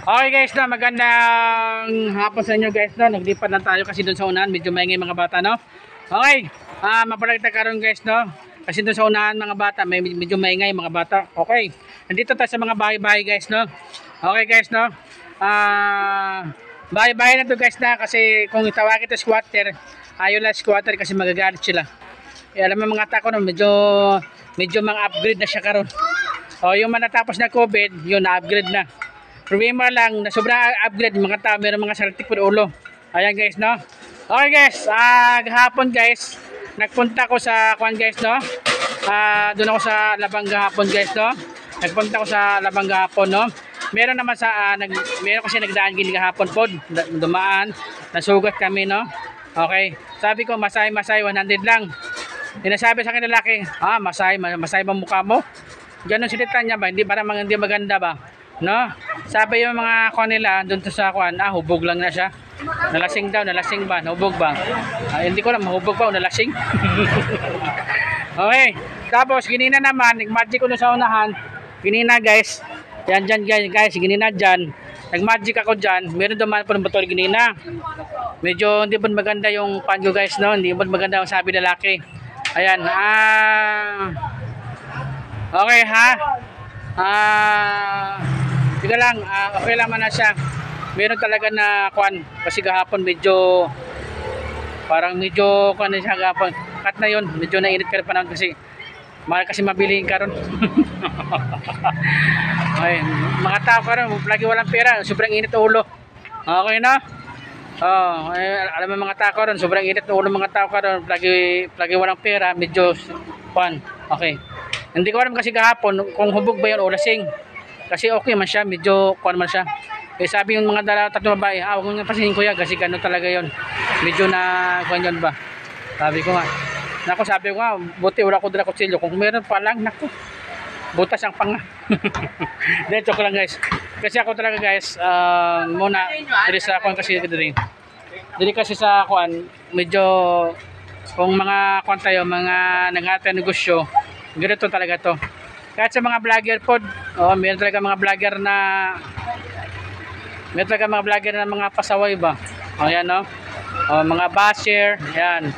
Okay guys, no, magandang hapon sa inyo guys, no. Naglipat lang tayo kasi doon sa unahan, medyo maingay mga bata, no. Okay, mapalagta karon guys, no. Kasi doon sa unahan mga bata, medyo maingay mga bata. Okay, nandito tayo sa mga bahay-bahay guys, no. Okay guys, no. Bahay-bahay na to guys na kasi kung itawagin ito squatter, ayaw lang squatter kasi magagalit sila. Alam mo mga tako, no, medyo mga upgrade na siya karon. O yung manatapos na COVID, yun na-upgrade na. Problema lang, na sobrang upgrade mga tao, meron mga saltik po ulo. Ayan guys, no? Okay guys, gahapon guys, nagpunta ko sa kuan guys, no? Doon ako sa Labang gahapon guys, no? Nagpunta ko sa Labang gahapon, no? Meron naman sa, meron kasi nagdaan gini gahapon po, dumaan, nasugat kami, no? Okay, sabi ko, masay 100 lang. Sinasabi sa akin lalaki, masay ba mukha mo? Ganon silita niya ba? Hindi maganda ba? No? Sabi yung mga kuan nila doon sa kuan, hubog lang na siya. Nalasing daw, nalasing ba? Nahubog ba? Hindi ko alam, mahubog ba o nalasing? Okay. Tapos ginina naman, nag-magic ko na sa unahan. Ginina guys. Yan dyan guys, ginina dyan. Nag-magic ako dyan. Meron dumaan po ng motor ginina. Medyo hindi po maganda yung pan ko guys, no? Hindi po maganda yung sabi lalaki. Ayan, okay ha. Tiga lang, okay lang man na siya. Meron talaga na kuan kasi gahapon medyo parang medyo kuan na siya gahapon. Cut na yun, medyo nainit ka pa naman kasi mahal kasi mabili karon. Okay, mga tao karon lagi walang pera, sobrang init ang ulo. Okay na? Alam mo mga tao karon, sobrang init ang ulo mga tao karon, lagi walang pera, medyo kuan. Okay. Hindi ko alam kasi gahapon kung hubog ba yun o lasing. Kasi okay man siya, medyo kuan man siya. Eh sabi yung mga tatlong babae, huwag mo nga pasinin kuya kasi gano'n talaga yun. Medyo na kuan yun ba. Sabi ko nga. Nako sabi ko nga, buti wala ko dala kutsilyo. Kung meron pa lang, nako. Butas ang panga. Dito ko lang guys. Kasi ako talaga guys, muna, diri sa kuan kasi diri. Diri kasi sa kuan, medyo kung mga kuan tayo, mga nag-aaral negosyo, ganito talaga to. Kahit sa mga vlogger po, meron talaga mga vlogger na mga pasaway ba. Ayan no. Mga basher, ayan.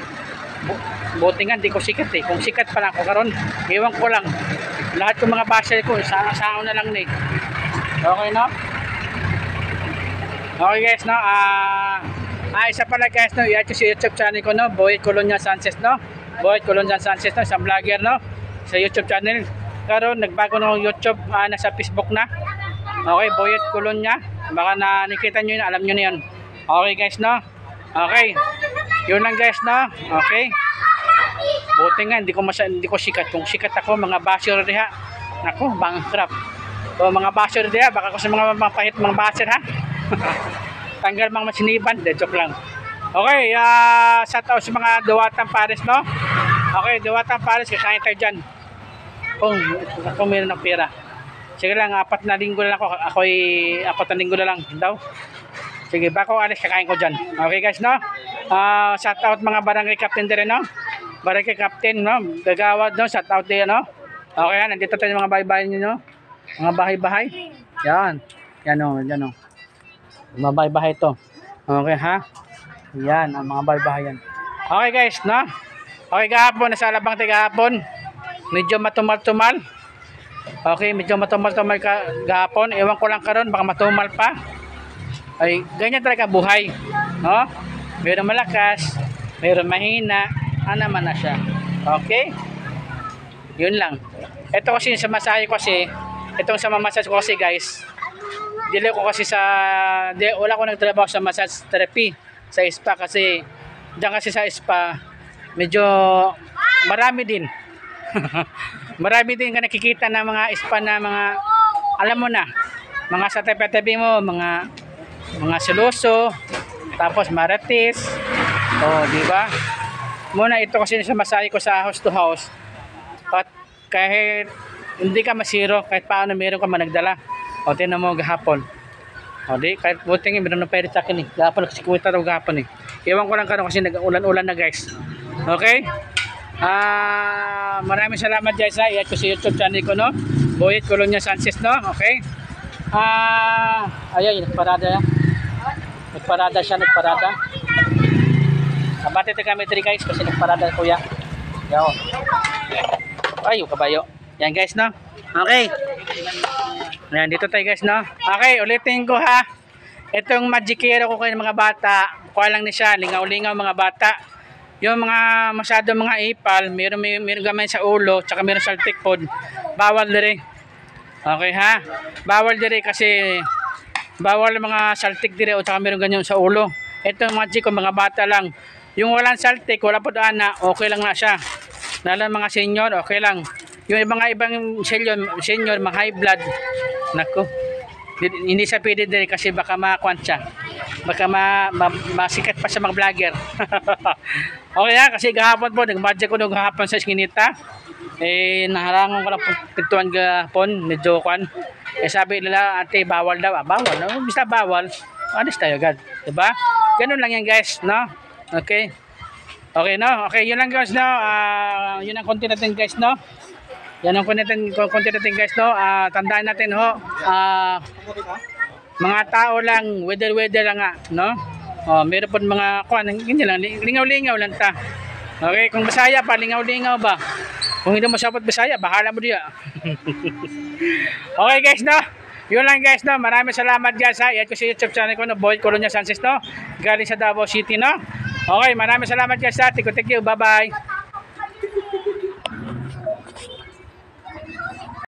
Buti nga, di ko sikat eh. Kung sikat pa lang ako karon, iwan ko lang. Lahat ng mga basher ko, sao na lang ni. Okay no? Okay guys no. Isa pala guys no, i-add sa YouTube channel ko no, Boyet Colonia Sanchez no. Boyet Colonia Sanchez no, isang vlogger no. Sa YouTube channel. Karon nagbago ng YouTube, nasa Facebook na. Okay, Boyet Colonia. Baka nakita niyo yun, alam niyo na yun. Okay guys, no? Okay. Yun lang guys, no? Okay. Buti nga, hindi ko sikat. Kung sikat ako, mga basher diha. Nako, bankrupt. So, mga basher diha, baka ko sa mga pahit mga basher ha. Tanggal mga masiniban, joke lang. Okay, shout out sa mga Diwatang Pares, no? Okay, Diwatang Pares, kakain tayo dyan. Kung meron ng pera. Sige lang, 4 na linggo na lang ako. 4 na linggo na lang daw. Sige, bako alis, kakain ko dyan. Okay guys, no? Shout out mga barangay captain din, no? Barangay captain, no? Gagawad, no? Shout out din, no? Okay, nandito tayo mga bahay-bahay nyo, no? Mga bahay-bahay. Yan. Yan, no? Yan, no? Mga bahay-bahay to. Okay, ha? Yan, ang mga bahay-bahay yan. Okay guys, no? Okay, gahapon, nasa Labang tayo gahapon. Medyo matumal-tumal. Okay, medyo matumal-tumal gahapon. Ewan ko lang karon, baka matumal pa. Ay, ganyan talaga buhay. No? Meron malakas, meron mahina, naman na siya. Okay? Yun lang. Ito kasi sa masahe ko kasi, itong sa massage ko kasi guys, wala ko nagtrabaho sa massage therapy sa spa kasi, diyan kasi sa spa, medyo marami din. Marami din ka nakikita na mga spa na mga, alam mo na, mga sa tabi-tabi mo, mga seloso, tapos maratis. Di ba? Muna ito kasi sa masahe ko sa house to house. At kahit hindi ka masiro, kahit paano meron ka managdala. Tinan mo gahapon. Kahit buti nga meron na pera sa akin eh. Gahapon kasi kuwita raw gahapon eh. Iwan ko lang karon kasi nag-ulan-ulan na guys. Okay? Maraming salamat guys ha. I-add ko sa YouTube channel ko no. Boyet Colonia Sanchez no. Okay? Ayun, nagparada yan. Nagparada siya, nagparada. Abate tayo kami 3 guys kasi nagparada kuya. Yo. Ay, yung kabayo. Yan guys, no? Okay. Yan, dito tayo guys, no? Okay, ulitin ko ha. Itong magikero ko kayo ng mga bata. Kuha lang ni siya, lingaw-lingaw mga bata. Yung mga masyado mga ipal, meron gamay sa ulo, tsaka meron sa tikpod. Bawal dire. Okay ha? Bawal dire kasi bawal mga saltik dire o tsaka meron ganyan sa ulo. Itong magic ko mga bata lang. Yung walang saltik, wala po ana, okay lang na siya. Lalo mga senior, okay lang. Yung mga ibang senior, mga high blood, nako, hindi sa pwede din kasi baka makakuan siya. Baka masikat pa sa mga vlogger. Okay ha, kasi gahapon po, nag-budget ko nung gahapon sa Eskinita. Naharangan ko lang pintuan gahapon, medyo kuan. Sabi nila, ate, bawal daw. Bawal, no? Basta bawal, alis tayo agad. Diba? Ganun lang yan guys, no? Okay. Okay, no? Okay, yun lang guys, no? Yun ang content natin guys, no? Yan ang content natin guys, no? Tandaan natin ho, mga tao lang, weather lang nga, no? Meron po mga kuan, hindi lang, lingaw-lingaw lang ta. Okay, kung Bisaya pa, lingaw-lingaw ba? Kung hindi mo sapot Bisaya, bahala mo diya. Okay guys, no? Yun lang guys, no? Maraming salamat guys ha. Iyan ko sa YouTube channel ko, no? Boyd Colonia Sanchez, no? Galing sa Davao City, no? Okay, maraming salamat guys ha. Thank you, bye-bye.